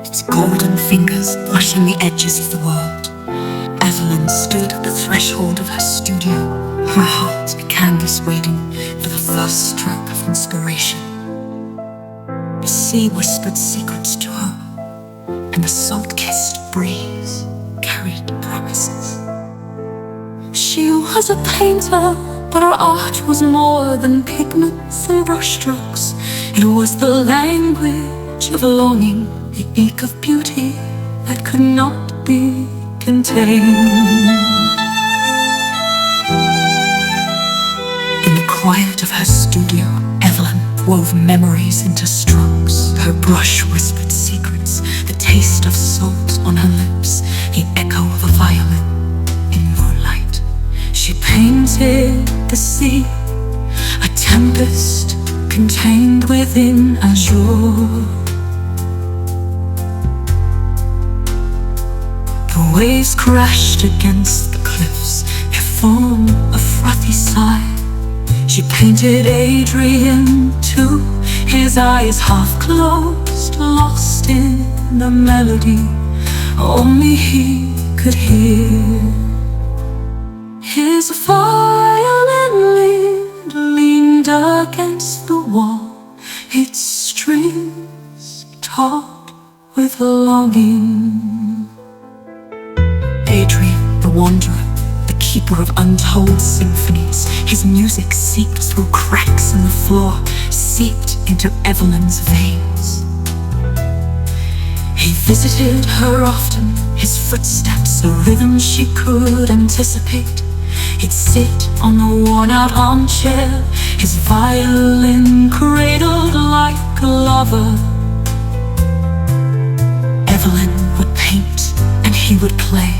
its golden fingers brushing the edges of the world. Evelyn stood at the threshold of her studio, her heart a canvas waiting for the first stroke of inspiration. The sea whispered secrets to her, and the salt-kissed breeze carried promises. She was a painter, but her art was more than pigments and brushstrokes. It was the language of longing, the ache of beauty that could not be contained. In the quiet of her studio, Evelyn wove memories into strokes. Her brush whispered secrets, the taste of salt on her lips, the echo of a violin in moonlight. She painted the sea, a tempest contained within azure. The waves crashed against the cliffs, they formed a frothy sigh. She painted Adrian too, his eyes half closed, lost in the melody only he could hear. His violin leaned against the wall, its strings taut with longing. Adrian, the wanderer, the keeper of untold symphonies, his music seeped through cracks in the floor, seeped into Evelyn's veins. He visited her often, his footsteps a rhythm she could anticipate. He'd sit on the worn-out armchair, his violin cradled like a lover. Evelyn would paint and he would play,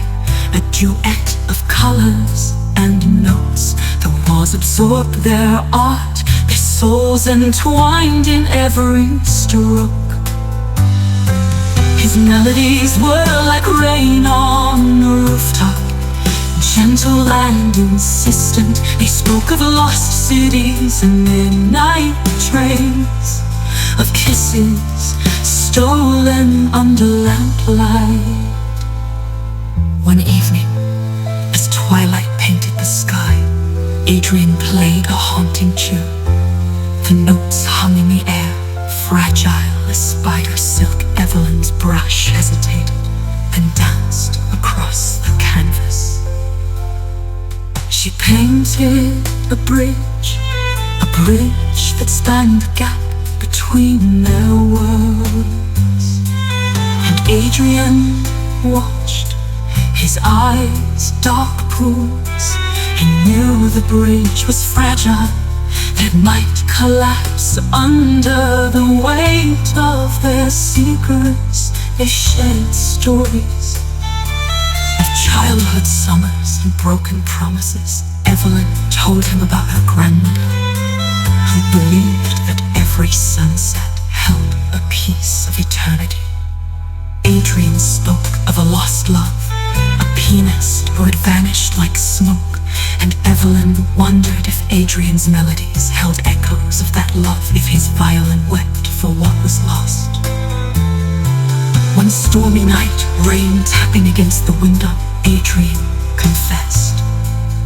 a duet of colors and notes. The walls absorbed their art, their souls entwined in every stroke. His melodies were like rain on a rooftop, gentle and insistent. They spoke of lost cities and midnight trains, of kisses stolen under lamplight. One evening, as twilight painted the sky, Adrian played a haunting tune. The notes hung in the air, fragile as spider silk. Evelyn's brush hesitated, then danced across the canvas. She painted a bridge that spanned the gap between their worlds. And Adrian watched, his eyes dark pools. He knew the bridge was fragile, that might collapse under the weight of their secrets. They shared stories of childhood summers and broken promises. Evelyn told him about her grandmother, who believed that every sunset held a piece of eternity. Adrian spoke of a lost love, a pianist who had vanished like smoke, and Evelyn wondered if Adrian's melodies held echoes of that love, if his violin wept for what was lost. One stormy night, rain tapping against the window, Adrian confessed.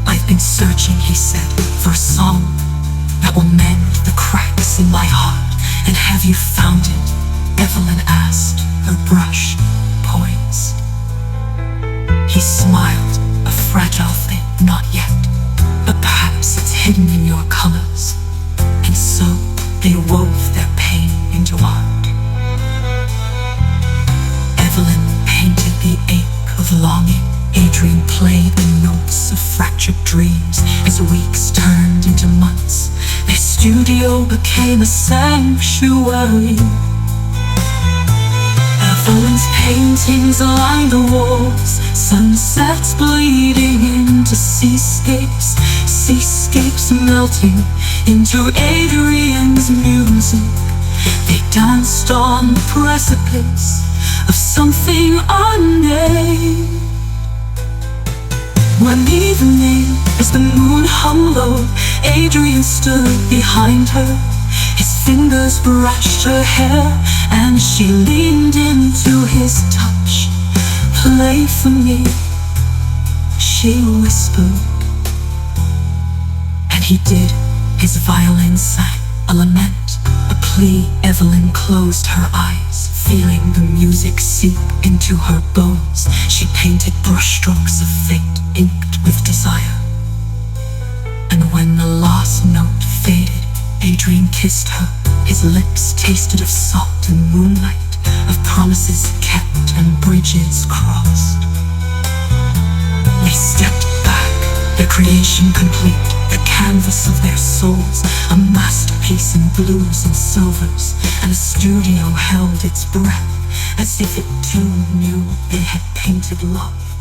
"I've been searching," he said, "for a song that will mend the cracks in my heart. And have you found it?" Evelyn asked, her brush poised. He smiled, "A fragile thing, not yet, but perhaps it's hidden in your colors." And so they wove their pain into art. Evelyn painted the ache of longing. Adrian played the notes of fractured dreams. As weeks turned into months, their studio became a sanctuary. Evelyn's paintings lined the walls, sunsets bleeding into seascapes, seascapes melting into Adrian's music. They danced on the precipice of something unnamed. One evening, as the moon hung low, Adrian stood behind her. His fingers brushed her hair, and she leaned into his touch. Play for me, she whispered. And he did. His violin sang a lament, a plea. Evelyn closed her eyes, feeling the music seep into her bones. She painted brushstrokes of fate, inked with desire. And when the last note faded, Adrian kissed her. His lips tasted of salt and moonlight, of promises kept and bridges crossed. They stepped back, their creation complete, the canvas of their souls, a masterpiece in blues and silvers, and the studio held its breath, as if it too knew they had painted love.